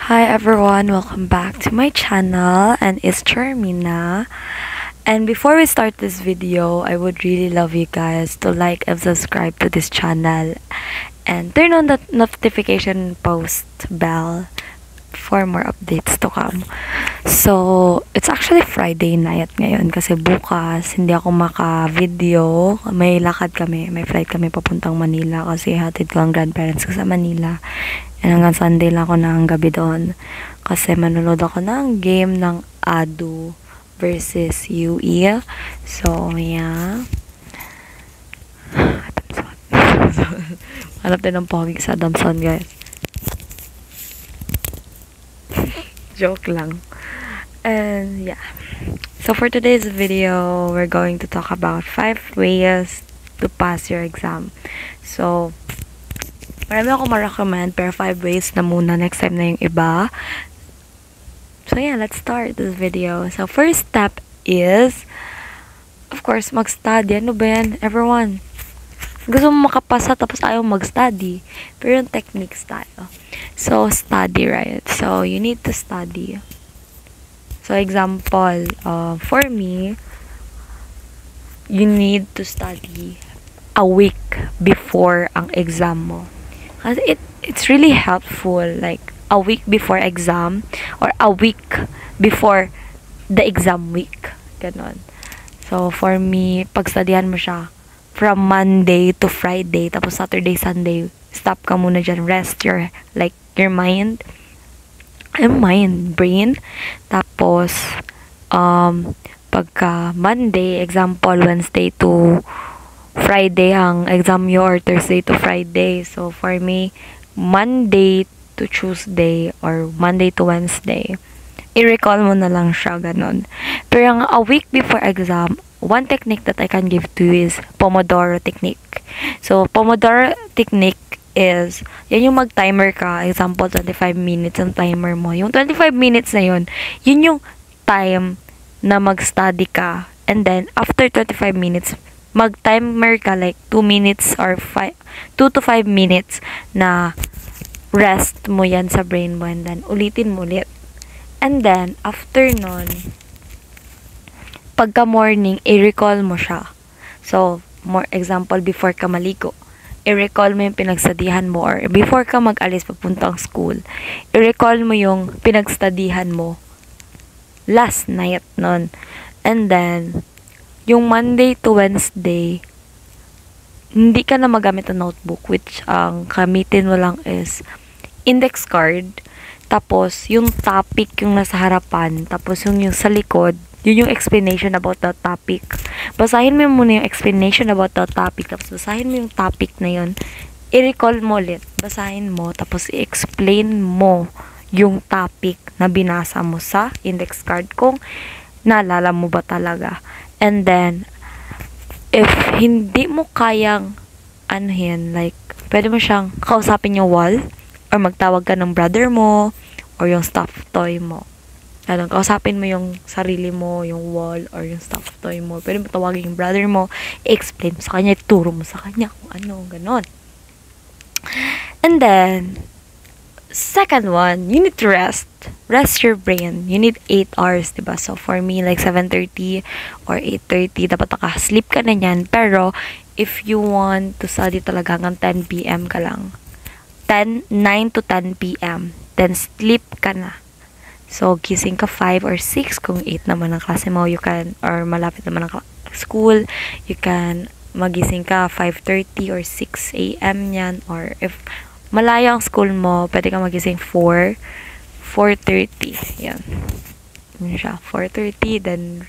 Hi everyone, welcome back to my channel, and it's Charmina. And before we start this video, I would really love you guys to like and subscribe to this channel and turn on the notification post bell for more updates to come. So, it's actually Friday night ngayon kasi bukas hindi ako maka-video. May lakad kami, may flight kami papuntang Manila kasi hatid ko ang grandparents ko sa Manila. And hanggang Sunday lang ako ng gabi doon kasi manunod ako ng game ng Adu versus UE. So, yeah. Hanap din ng pogi sa Damson, guys. Joke lang. And yeah. So for today's video, we're going to talk about 5 ways to pass your exam. So, marami ako ma-recommend pero 5 ways na muna. Next time na yung iba. So yeah, let's start this video. So first step is, of course, mag-study. Ano ba yan? Everyone. Gusto mo makapasa tapos ayaw mag-study. Pero yung techniques tayo. So, study, right? So, you need to study. So, example, for me, you need to study a week before ang exam mo. Kasi it's really helpful, like, a week before exam or a week before the exam week. Ganon. So, for me, pagstudihan mo siya from Monday to Friday, tapos Saturday, Sunday, stop ka muna dyan, rest your mind, brain. Tapos, pagka Monday, example, Wednesday to Friday ang exam nyo, or Thursday to Friday. So, for me, Monday to Tuesday, or Monday to Wednesday, i-recall mo na lang siya, ganon. Pero a week before exam, one technique that I can give to you is Pomodoro technique. So, Pomodoro technique is, yan yung mag-timer ka. Example, 25 minutes ang timer mo. Yung 25 minutes na yun yung time na mag-study ka. And then, after 25 minutes, mag-timer ka like 2 minutes or 2 to 5 minutes na rest mo yan sa brain mo. And then, ulitin mo ulit. And then, after nun, pagka morning, i-recall mo siya. So, more example, before ka maligo, i-recall mo yung pinagstudihan mo, or before ka mag-alis papuntang school, i-recall mo yung pinagstudihan mo last night nun. And then, yung Monday to Wednesday, hindi ka na magamit ng notebook, which ang gamitin mo lang is index card, tapos yung topic yung nasa harapan, tapos yung sa likod, yun yung explanation about the topic. Basahin mo muna yung explanation about the topic, tapos basahin mo yung topic na yun, i-recall mo ulit, basahin mo, tapos i-explain mo yung topic na binasa mo sa index card kung naalala mo ba talaga. And then, if hindi mo kayang like, pwede mo siyang kausapin yung wall, or magtawag ka ng brother mo, or yung stuffed toy mo. Ganun, kausapin mo yung sarili mo, yung wall, or yung stuffed toy mo. Pwede mo tawagin yung brother mo, i-explain mo sa kanya, ituro mo sa kanya kung ano, ganon. And then, second one, you need to rest. Rest your brain. You need 8 hours, diba? So, for me, like 7:30 or 8:30, dapat nakasleep ka na yan. Pero, if you want to study talaga hanggang 10 p.m. ka lang, 9 to 10 p.m., then sleep ka na. So, gising ka 5 or 6 kung 8 naman ang klase mo, you can, or malapit naman ang school, you can magising ka 5:30 or 6 a.m. yan, or if malayo ang school mo, pwede ka magising 4:30, yan. Yun siya, 4:30, then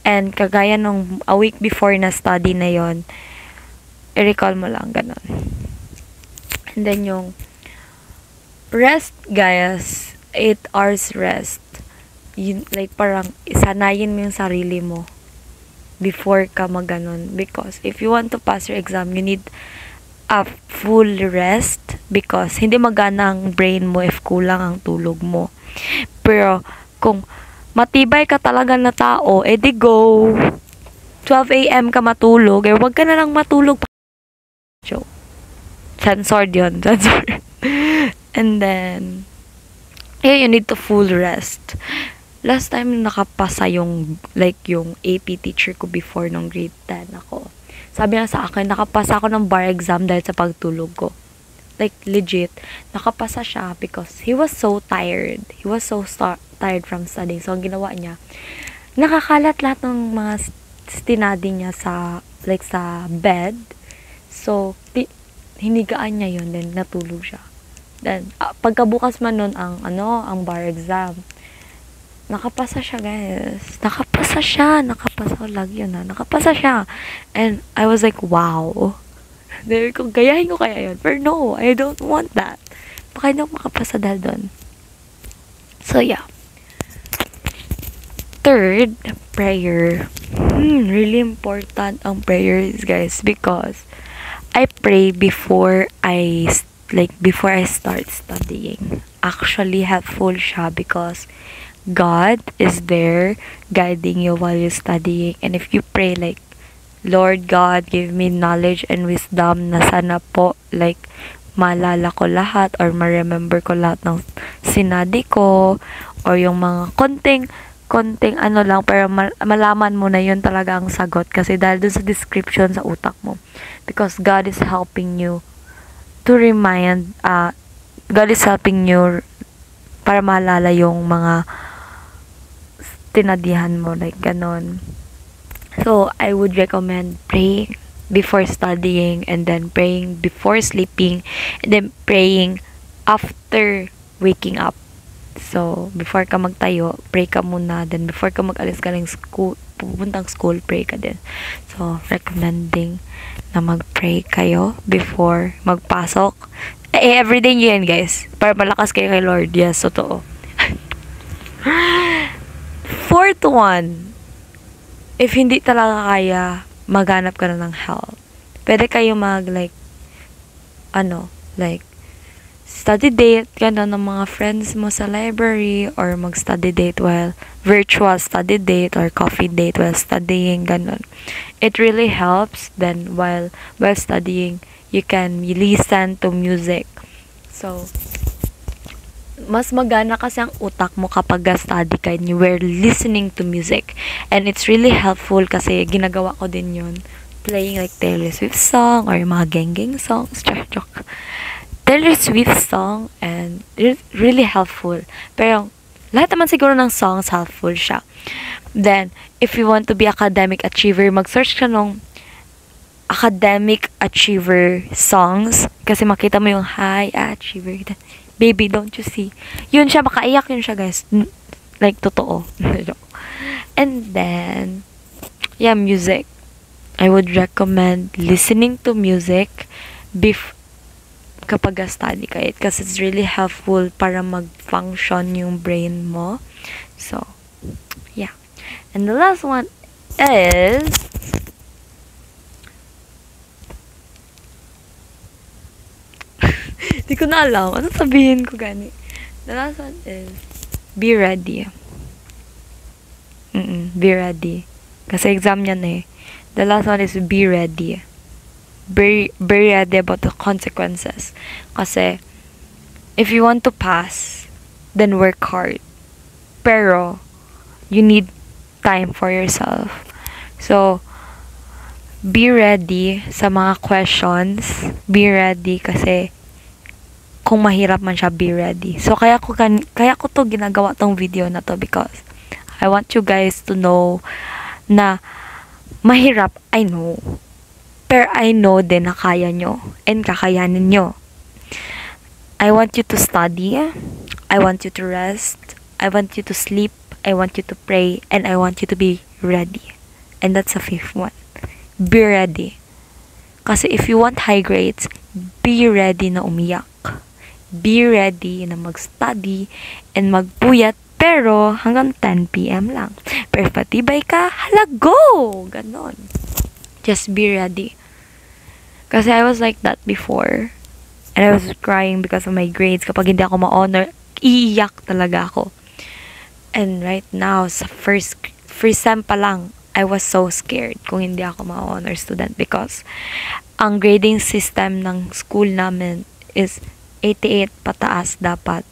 and kagaya nung a week before na study na yon, i-recall mo lang, ganon. And then yung rest, guys, 8 hours rest. Like, parang isanayin mo yung sarili mo before ka maganon. Because if you want to pass your exam, you need a full rest, because hindi magana ang brain mo if kulang ang tulog mo. Pero, kung matibay ka talaga na tao, edi go. 12 a.m. ka matulog, wag ka na lang matulog. Joke. Censored yun. Censored. And then, Kaya you need to full rest. Last time nakapasa yung, like, yung AP teacher ko before nung grade 10 ako. Sabi niya sa akin, nakapasa ako ng bar exam dahil sa pagtulog ko. Like, legit, nakapasa siya because he was so tired. He was so tired from studying. So, ang ginawa niya, nakakalat lahat ng mga study niya sa, like, sa bed. So, hinigaan niya yun, then natulog siya. Then, pagkabukas man nun ang bar exam, nakapasa siya, guys. Nakapasa siya. Lagi yun, nakapasa siya. And, I was like, wow. There ko, gayahin ko kaya yun. But no, I don't want that. Baka hindi ako makapasa dahil doon. So, yeah. Third, prayer. Really important ang prayers, guys, because I pray before I start studying. Actually, helpful siya because God is there guiding you while you're studying. And if you pray like, Lord God, give me knowledge and wisdom na sana po, like, maalala ko lahat or ma-remember ko lahat ng sinadi ko or yung mga konting ano lang, pero malaman mo na yun talaga ang sagot kasi dahil dun sa description sa utak mo. Because God is helping you to remind, God is helping you para maalala yung mga tinadihan mo, like, ganon. So, I would recommend praying before studying, and then praying before sleeping, and then praying after waking up. So, before ka magtayo, pray ka muna. Then, before ka mag-alis ka ng school, pupuntang school, pray ka din. So, recommending na mag-pray kayo before magpasok. Everyday nyo yan, guys. Para malakas kayo kay Lord. Yes, totoo. Fourth one, if hindi talaga kaya, maghanap ka na ng help. Pwede kayo study date, gano'n ng mga friends mo sa library, or mag-study date virtual study date, or coffee date while studying, gano'n. It really helps. Then, while studying, you can listen to music. So, mas magana kasi ang utak mo kapag study ka and you were listening to music. And it's really helpful kasi ginagawa ko din yun. Playing like Taylor Swift song or yung mga geng-geng songs. Taylor Swift song, and it's really helpful. Pero lahat naman siguro ng songs helpful siya. Then, if you want to be academic achiever, mag-search ka nung academic achiever songs kasi makita mo yung high achiever. Baby, don't you see? Yun siya, makaiyak yun siya, guys. Like, totoo. And then, yeah, music. I would recommend listening to music kapag study ka it, kasi it's really helpful para mag-function yung brain mo. So, yeah. And the last one is di ko na alam. Ano sabihin ko gani? The last one is be ready. Be ready. Kasi exam yan eh. The last one is be ready. Be ready about the consequences. Kasi if you want to pass, then work hard. Pero you need time for yourself. So, be ready sa mga questions. Be ready kasi kung mahirap man siya, be ready. So, kaya ko to ginagawa tong video na to because I want you guys to know na mahirap, I know. Pero I know din na kaya nyo and kakayanin nyo. I want you to study. I want you to rest. I want you to sleep. I want you to pray. And I want you to be ready. And that's the fifth one. Be ready. Kasi if you want high grades, be ready na umiyak. Be ready na mag-study and magpuyat, pero hanggang 10 p.m. lang. Pero patibay ka, hala, go! Ganon. Just be ready. Kasi I was like that before. And I was crying because of my grades. Kapag hindi ako ma-honor, iiyak talaga ako. And right now, sa first sem pa lang, I was so scared kung hindi ako ma-honor student because ang grading system ng school namin is 88 pataas dapat.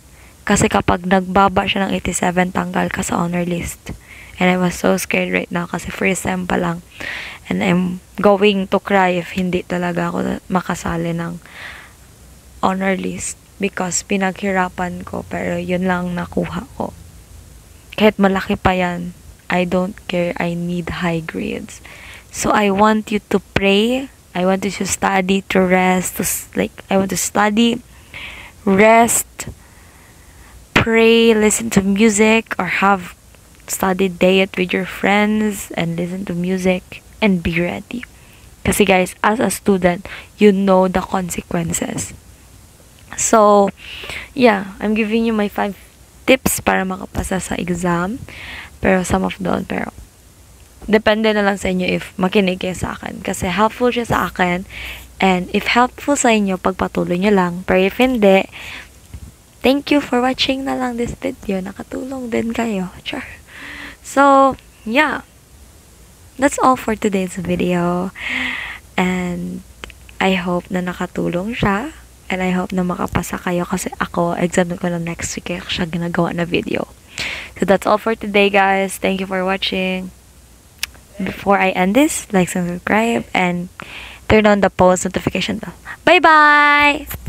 Kasi kapag nagbaba siya ng 87, tanggal ka sa honor list. And I was so scared right now kasi first sem pa lang. And I'm going to cry if hindi talaga ako makasali ng honor list. Because pinaghirapan ko, pero yun lang nakuha ko. Kahit malaki pa yan, I don't care. I need high grades. So I want you to pray. I want you to study, to rest, I want to study, rest, pray, listen to music, or have study date with your friends and listen to music and be ready. Kasi guys, as a student, you know the consequences. So, yeah, I'm giving you my 5 tips para makapasa sa exam. Pero depende na lang sa inyo if makinig kayo sa akin. Kasi helpful siya sa akin. And if helpful sa inyo, pagpatuloy nyo lang. Pero if hindi, thank you for watching na lang this video. Nakatulong din kayo. Sure. So, yeah. That's all for today's video. And I hope na nakatulong siya. And I hope na makapasa kayo kasi ako, exam ko na next week kaya siya ginagawa na video. So that's all for today, guys. Thank you for watching. Before I end this, like, subscribe, and turn on the post notification bell. Bye-bye!